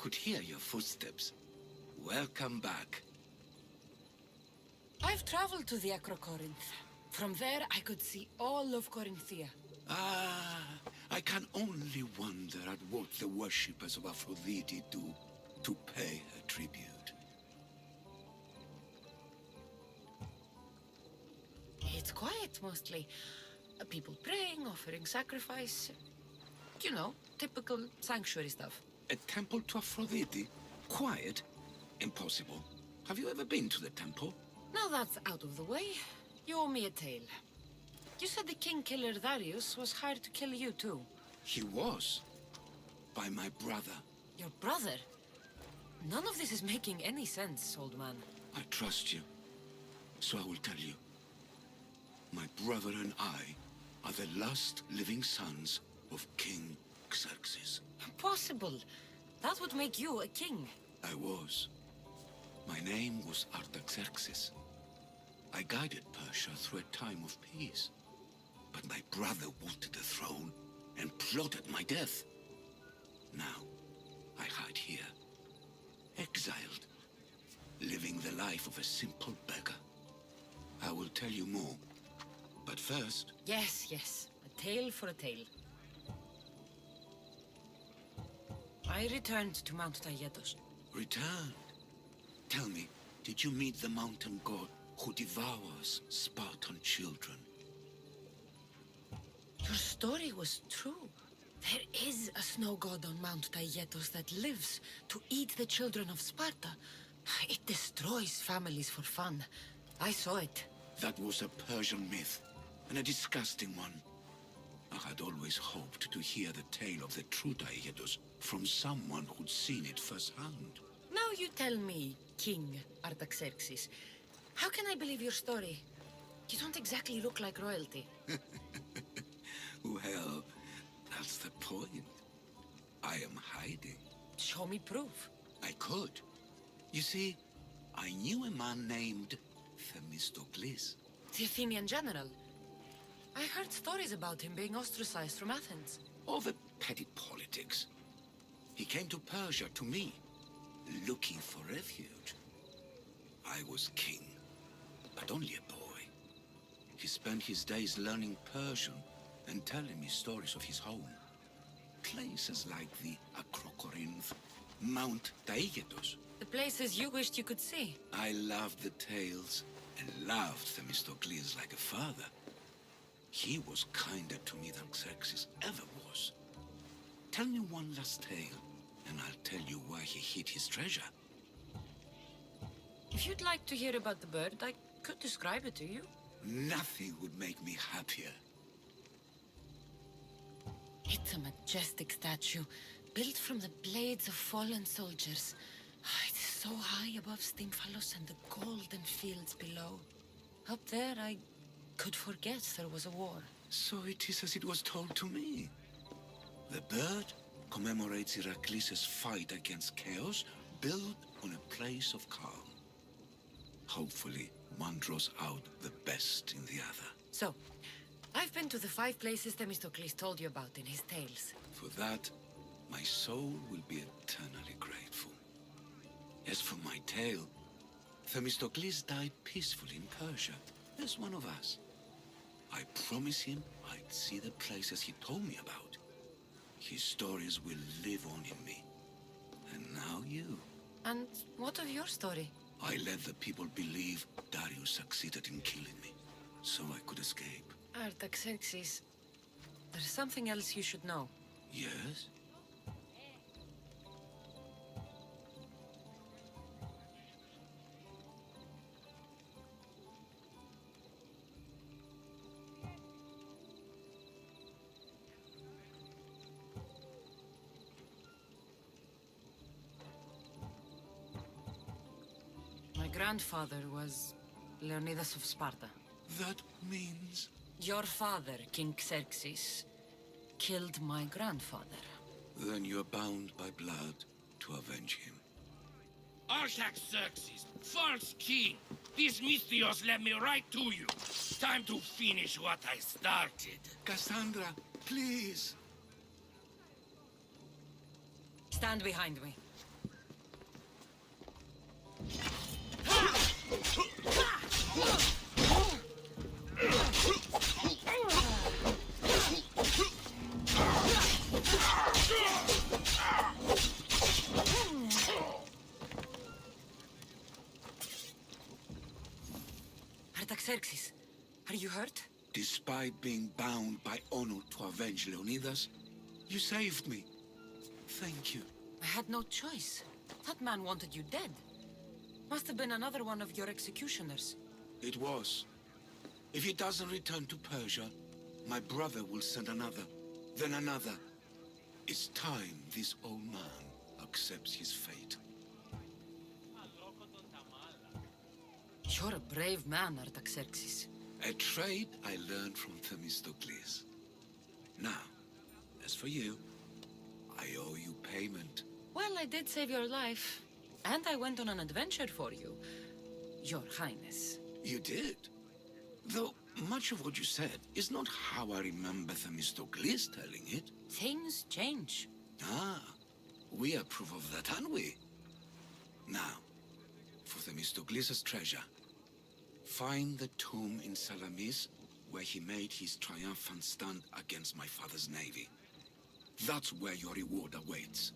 could hear your footsteps. Welcome back. I've traveled to the Acrocorinth. From there, I could see all of Corinthia. Ah, I can only wonder at what the worshippers of Aphrodite do to pay her tribute. It's quiet, mostly. People praying, offering sacrifice. You know, typical sanctuary stuff. A temple to Aphrodite? Quiet? Impossible. Have you ever been to the temple? Now that's out of the way, you owe me a tale. You said the king killer Darius was hired to kill you too. He was. By my brother. Your brother? None of this is making any sense, old man. I trust you. So I will tell you. My brother and I are the last living sons of King Xerxes. Impossible. That would make you a king. I was. My name was Artaxerxes. I guided Persia through a time of peace. But my brother wanted the throne and plotted my death. Now, I hide here, exiled, living the life of a simple beggar. I will tell you more, but first... Yes. A tale for a tale. I returned to Mount Taygetos. Returned? Tell me, did you meet the mountain god who devours Spartan children? Your story was true. There is a snow god on Mount Taygetos that lives to eat the children of Sparta. It destroys families for fun. I saw it. That was a Persian myth, and a disgusting one. I had always hoped to hear the tale of the true Taygetos from someone who'd seen it firsthand. Now you tell me, King Artaxerxes, how can I believe your story? You don't exactly look like royalty. Well, that's the point. I am hiding. Show me proof. I could. You see, I knew a man named Themistocles. The Athenian general. I heard stories about him being ostracized from Athens. All the petty politics. He came to Persia to me, looking for refuge. I was king, but only a boy. He spent his days learning Persian and telling me stories of his home. Places like the Acrocorinth, Mount Taygetos. The places you wished you could see. I loved the tales and loved Themistocles like a father. He was kinder to me than Xerxes ever was. Tell me one last tale, and I'll tell you where he hid his treasure. If you'd like to hear about the bird, I could describe it to you. Nothing would make me happier. It's a majestic statue, built from the blades of fallen soldiers. It's so high above Stymphalos and the golden fields below. Up there, I could forget there was a war. So it is as it was told to me. The bird commemorates Heracles' fight against chaos, built on a place of calm. Hopefully, one draws out the best in the other. So, I've been to the 5 places Themistocles told you about in his tales. For that, my soul will be eternally grateful. As for my tale, Themistocles died peacefully in Persia, as one of us. I promise him I'd see the places he told me about. His stories will live on in me. And now you. And what of your story? I let the people believe Darius succeeded in killing me, so I could escape. Artaxerxes, there's something else you should know. Yes? My grandfather was Leonidas of Sparta. That means... Your father, King Xerxes, killed my grandfather. Then you're bound by blood to avenge him. Artaxerxes, false king! These Mythios led me right to you. Time to finish what I started. Cassandra, please! Stand behind me. Artaxerxes, are you hurt? Despite being bound by honor to avenge Leonidas, you saved me. Thank you. I had no choice. That man wanted you dead. Must have been another one of your executioners. It was. If he doesn't return to Persia, my brother will send another, then another. It's time this old man accepts his fate. You're a brave man, Artaxerxes. A trait I learned from Themistocles. Now, as for you, I owe you payment. Well, I did save your life. And I went on an adventure for you, Your Highness. You did? Though much of what you said is not how I remember Themistocles telling it. Things change. Ah, we approve of that, aren't we? Now, for Themistocles' treasure, find the tomb in Salamis where he made his triumphant stand against my father's navy. That's where your reward awaits.